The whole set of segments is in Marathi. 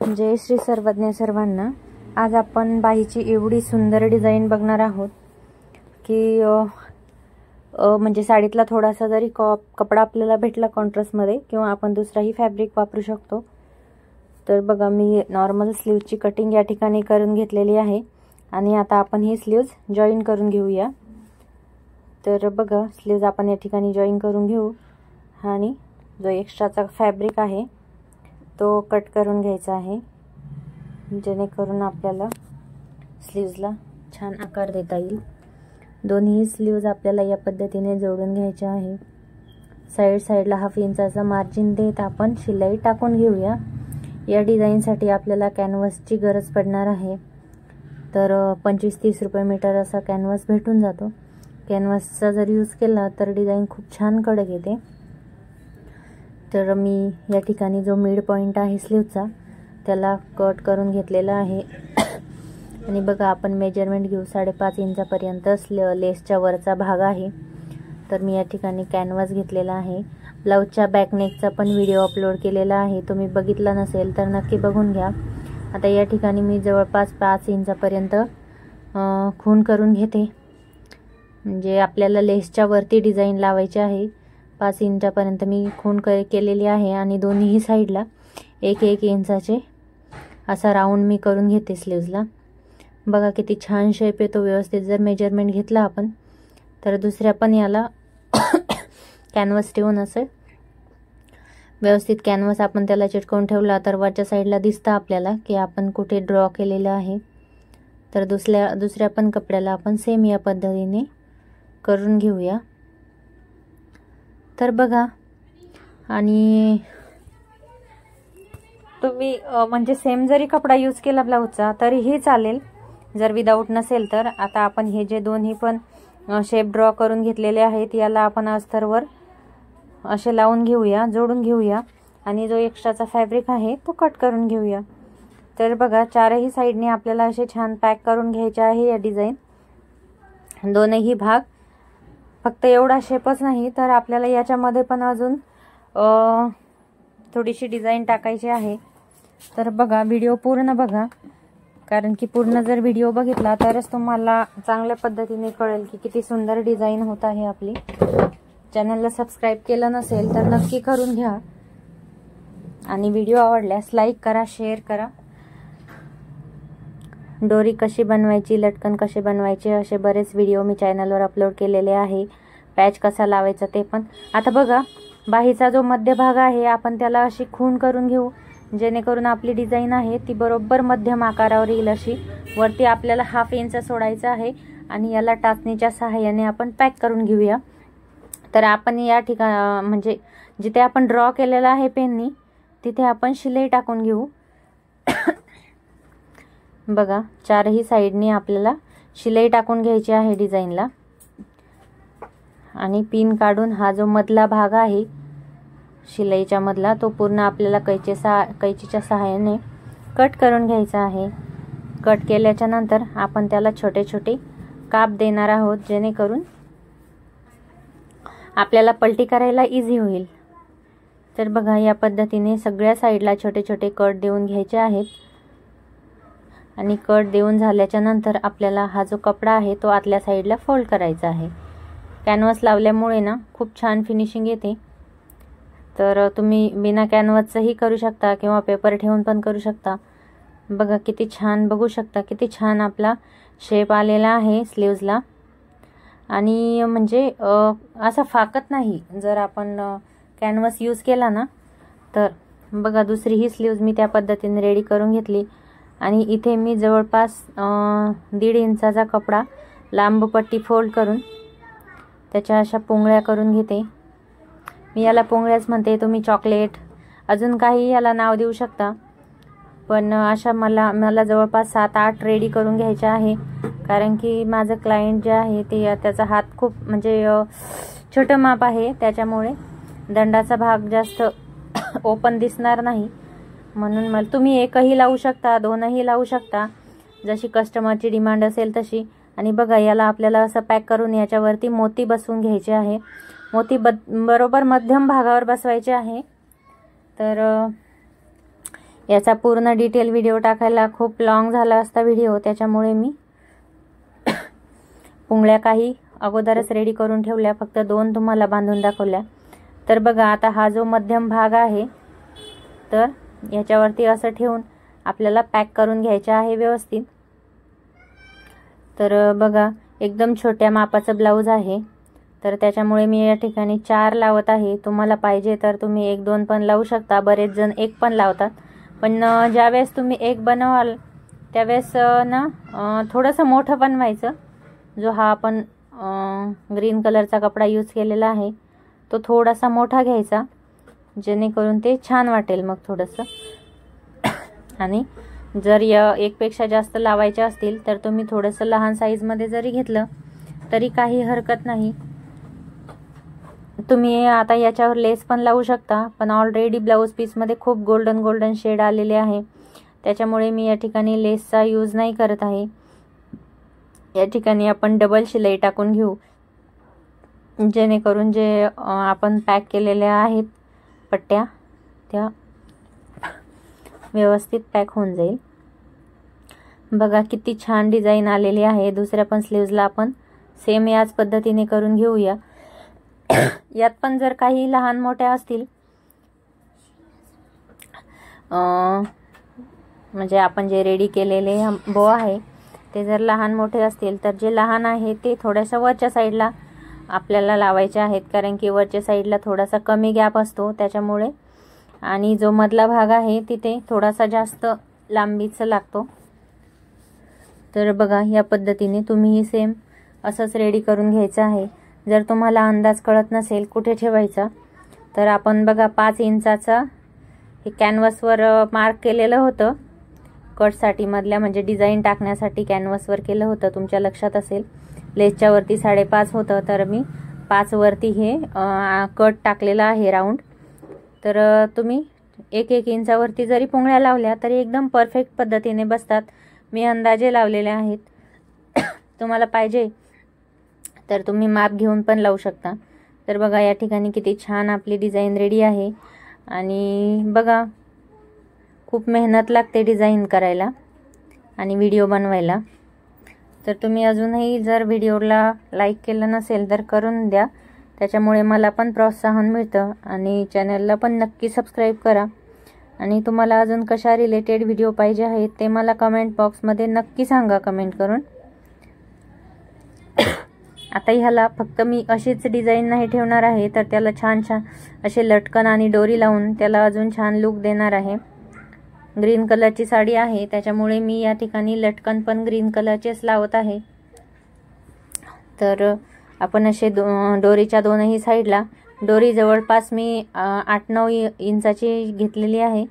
जय श्री सर्वज्ञ सर्वांना। आज आपण बाहीची एवढी सुंदर डिझाईन बघणार आहोत की म्हणजे साडीतला थोडासा जरी कपडा आपल्याला भेटला कॉन्ट्रास्टमध्ये किंवा आपण दुसराही फॅब्रिक वापरू शकतो। तर बघा, मी नॉर्मल स्लीवची कटिंग या ठिकाणी करून घेतलेली आहे आणि आता आपण ही स्लीव्ज जॉईन करून घेऊया। तर बघा, स्लीव्ज आपण या ठिकाणी जॉईन करून घेऊ आणि जो एक्स्ट्राचा फॅब्रिक आहे तो कट करून घ्यायचा आहे, जेणेकरून आपल्याला स्लीव्जला छान आकार देता येईल। दोन्ही स्लीव्ज आपल्याला या पद्धतीने जोडून घ्यायचे आहे। साइडला 1/2 इंचाचा मार्जिन देत आपण शिलाई टाकून घेऊया। या डिझाईनसाठी आपल्याला कॅनव्हासची गरज पडणार आहे। तर 25-30 रुपये मीटर असा कॅनव्हास भेटून जातो। कॅनव्हासचा जर यूज केला तर डिझाईन खूप छान कडक येते। तर मी या ठिकाणी जो मिड पॉइंट आहे स्लीवचा त्याला कट करून घेतलेला आहे आणि बघा, आपण मेजरमेंट घेऊ 5.5 इंचापर्यंत लेसच्या वरचा भाग आहे। तर मी या ठिकाणी कॅनव्हास घेतलेला आहे। ब्लाउजच्या बॅक नेकचा पण व्हिडिओ अपलोड केलेला आहे, तुम्ही बघितला नसेल तर नक्की बघून घ्या। आता या ठिकाणी मी जवळपास 5 इंचापर्यंत खून करून घेते, म्हणजे आपल्याला लेसच्या वरती डिझाईन लावायची आहे। 5 इंचापर्यंत मी खून केलेली आहे आणि दोन्ही साईडला 1-1 इंचाचे असा राऊंड मी करून घेते स्लीव्जला। बघा किती छान शेप येतो व्यवस्थित जर मेजरमेंट घेतला आपण तर। दुसऱ्या पण याला कॅनव्हास ठेवून असं व्यवस्थित कॅनव्हास आपण त्याला चिटकवून ठेवला तर वरच्या साईडला दिसतं आपल्याला की आपण कुठे ड्रॉ केलेलं आहे। तर दुसऱ्या पण कपड्याला आपण सेम या पद्धतीने करून घेऊया। तर बघा, आणि तुम्ही म्हणजे सेम जरी कपडा यूज केला ब्लाउजचा तरीही चालेल, जर विदाऊट नसेल तर। आता आपण हे जे दोन्ही पण शेप ड्रॉ करून घेतलेले आहेत याला आपण अस्तरवर असे लावून घेऊया, जोडून घेऊया आणि जो एक्स्ट्राचा फॅब्रिक आहे तो कट करून घेऊया। तर बघा, चारही साईडने आपल्याला असे छान पॅक करून घ्यायचे आहे या डिझाईन दोनही भाग। फक्त एवढा शेपच नाही तर आपल्याला याच्यामध्ये पण अजून थोडीशी डिझाईन टाकायची आहे। तर बघा, व्हिडिओ पूर्ण बघा, कारण की पूर्ण जर व्हिडिओ बघितला तरच तुम्हाला चांगल्या पद्धतीने कळेल की किती सुंदर डिझाईन होत आहे आपली। चॅनलला सबस्क्राईब केलं नसेल तर नक्की करून घ्या आणि व्हिडिओ आवडल्यास लाईक करा, शेअर करा। दोरी कशी बनवायची, लटकन कसे बनवायचे असे बरेच व्हिडिओ मी चॅनलवर अपलोड केलेले आहे। पॅच कसा लावायचा ते पण। आता बघा, बाहीचा जो मध्यभाग आहे आपण त्याला अशी खून करून घेऊ, जेणेकरून आपली डिझाईन आहे ती बरोबर मध्यम आकारावर येईल अशी। वरती आपल्याला 1/2 इंच सोडायचा आहे आणि याला टाचणीच्या सहाय्याने आपण पॅक करून घेऊया। तर आपण या ठिकाणी म्हणजे जिथे आपण ड्रॉ केलेला आहे पेननी तिथे आपण शिलाई टाकून घेऊ। बघा, चारही साईडनी आपल्याला शिलाई टाकून घ्यायची आहे डिझाईनला आणि पिन काढून हा जो मधला भाग आहे शिलाईच्या मधला तो पूर्ण आपल्याला कैचीच्या सहाय्याने कट करून घ्यायचा आहे। कट केल्याच्या नंतर आपण त्याला छोटे छोटे काप देणार आहोत, जेणेकरून आपल्याला पलटी करायला इझी होईल। तर बघा, या पद्धतीने सगळ्या साईडला छोटे छोटे कट देऊन घ्यायचे आहेत आणि कट देऊन झाल्याच्या नंतर आपल्याला हा जो कपडा आहे तो आतल्या साईडला फोल्ड करायचा आहे। कॅनव्हास लावल्यामुळे ना खूप छान फिनिशिंग येते। तर तुम्ही बिना कॅनव्हासचंही करू शकता किंवा पेपर ठेवून पण करू शकता। बघा किती छान, बघू शकता किती छान आपला शेप आलेला आहे स्लीव्जला आणि म्हणजे असा फाकत नाही जर आपण कॅनव्हास यूज केला ना तर। बघा, दुसरी ही स्लीव्ज मी त्या पद्धतीने रेडी करून घेतली आणि इथे मी जवळपास 1.5 इंचाचा कपडा लांब पट्टी फोल्ड करून त्याच्या अशा पोंगळ्या करून घेते। मी याला पोंगळ्याच म्हणते, तुम्ही चॉकलेट अजून काही याला नाव देऊ शकता। पण अशा मला जवळपास 7-8 रेडी करून घ्यायच्या आहे, कारण की माझं क्लायंट जे आहे ते त्याचा हात खूप म्हणजे छोटं माप आहे, त्याच्यामुळे दंडाचा भाग जास्त ओपन दिसणार नाही। म्हणून मला तुम्ही एकही लावू शकता, 2ही लावू शकता, जशी कस्टमरची डिमांड असेल तशी। आणि बघा, याला आपल्याला असं पॅक करून याच्यावरती मोती बसवून घ्यायचे आहे। मोती बरोबर मध्यम भागावर बसवायचे आहे। तर याचा पूर्ण डिटेल व्हिडिओ टाकायला खूप लॉंग झाला असता व्हिडिओ, त्याच्यामुळे मी पुंगळ्या काही अगोदरच रेडी करून ठेवल्या, फक्त 2 तुम्हाला बांधून दाखवल्या। तर बघा आता हा जो मध्यम भाग आहे तर याच्यावरती असं ठेवून आपल्याला पॅक करून घ्यायचे आहे व्यवस्थित। तर बघा एकदम छोट्या मापाचं ब्लाऊज आहे, तर त्याच्यामुळे मी या ठिकाणी 4 लावत आहे। तुम्हाला पाहिजे तर तुम्ही 1-2 पण लावू शकता, बरेच जण 1 पण लावतात, पण ज्यावेळेस तुम्ही 1 बनवाल त्यावेळेस ना थोडंसं मोठं बनवायचं। जो हा आपण ग्रीन कलरचा कपडा यूज केलेला आहे तो थोडासा मोठा घ्यायचा, जेणेकरून ते छान वाटेल मग थोडंसं। आणि जर या 1 पेक्षा जास्त लावायचे असतील तर तुम्ही थोडंसं लहान साईजमध्ये जरी घेतलं तरी काही हरकत नाही। तुम्ही आता याच्यावर लेस पण लावू शकता, पण ऑलरेडी ब्लाऊज पीसमध्ये खूप गोल्डन शेड आलेले आहे, त्याच्यामुळे मी या ठिकाणी लेसचा यूज नाही करत आहे। या ठिकाणी आपण डबल शिलाई टाकून घेऊ, जेणेकरून जे आपण पॅक केलेल्या आहेत पट्ट्या त्या व्यवस्थित पॅक होऊन जाईल। बघा किती छान डिझाइन आलेली आहे। दुसऱ्या पण स्लीव्हजला आपण सेम याच पद्धतीने करून घेऊया। यात पण जर काही लहान मोठ्या असतील म्हणजे आपण जे रेडी केलेले बो आहे ते जर लहान मोठे असतील तर जे लहान आहे ते थोड्याशा वरच्या साईडला आपल्याला लावायचे आहेत, कारण की वरच्या साईडला थोडासा कमी गॅप असतो त्याच्यामुळे, आणि जो मधला भाग आहे तिथे थोडासा जास्त लांबीचा लागतो। तर बघा या पद्धतीने तुम्ही सेम असंच रेडी करून घ्यायचं आहे। जर तुम्हाला अंदाज कळत नसेल कुठे ठेवायचा तर आपण बघा 5 इंचाचा हे कॅनव्हासवर मार्क केलेलं होतं कटसाठी मधल्या, म्हणजे डिझाईन टाकण्यासाठी कॅनव्हासवर केलं होतं, तुमच्या लक्षात असेल। लेसच्या वरती 5.5 होतं, तर मी 5 वरती हे कट टाकलेला आहे राऊंड। तर तुम्ही 1-1 इंचावरती जरी पुंगळ्या लावल्या तरी एकदम परफेक्ट पद्धतीने बसतात। मी अंदाजे लावलेले आहेत, तुम्हाला पाहिजे तर तुम्ही माप घेऊन पण लावू शकता। तर बघा या ठिकाणी किती छान आपली डिझाईन रेडी आहे, आणि बघा खूप मेहनत लागते डिझाईन करायला आणि व्हिडिओ बनवायला। तर तुम्ही अजूनही जर व्हिडिओला लाईक केलं नसेल तर करून द्या, त्याच्यामुळे मला पण प्रोत्साहन मिळतं, आणि चॅनलला पण नक्की सबस्क्राईब करा। आणि तुम्हाला अजून कशा रिलेटेड व्हिडिओ पाहिजे आहेत ते मला कमेंट बॉक्समध्ये नक्की सांगा कमेंट करून। आता ह्याला फक्त मी अशीच डिझाईन नाही ठेवणार आहे, तर त्याला छान असे लटकन आणि दोरी लावून त्याला अजून छान लुक देणार आहे। ग्रीन कलरची साडी आहे त्याच्यामुळे मी या ठिकाणी लटकन पण ग्रीन कलरचेच लावत आहे। तर आपण असे दोरीच्या दोनही साईडला दोरी जवळपास मी 8-9 इंचाची घेतलेली आहे,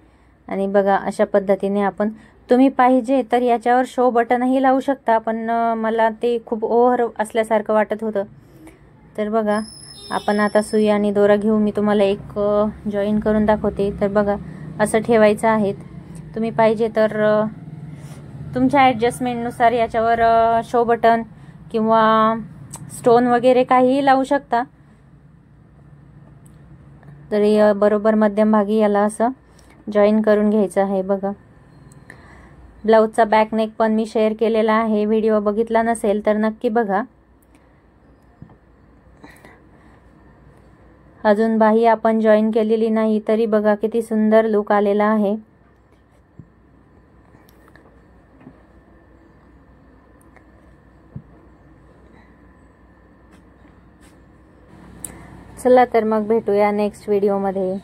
आणि बघा अशा पद्धतीने आपण, तुम्ही पाहिजे तर याच्यावर शो बटनही लावू शकता, पण मला ते खूप ओव्हर असल्यासारखं वाटत होतं। तर बघा आपण आता सुई आणि दोरा घेऊ, मी तुम्हाला एक जॉईन करून दाखवते। तर बघा असं ठेवायचं आहे, तुम्ही पाहिजे तर तुमच्या ॲडजस्टमेंटनुसार याच्यावर शो बटन किंवा स्टोन वगैरे काहीही लावू शकता। तरी बरोबर मध्यमभागी याला असं जॉईन करून घ्यायचं आहे। बघा ब्लाऊजचा बॅक नेक पण मी शेअर केलेला आहे, व्हिडिओ बघितला नसेल तर नक्की बघा। अजून बाही आपण जॉईन केलेली नाही, तरी बघा किती सुंदर लुक आलेला आहे। चला तर मग भेटूया नेक्स्ट व्हिडिओमध्ये।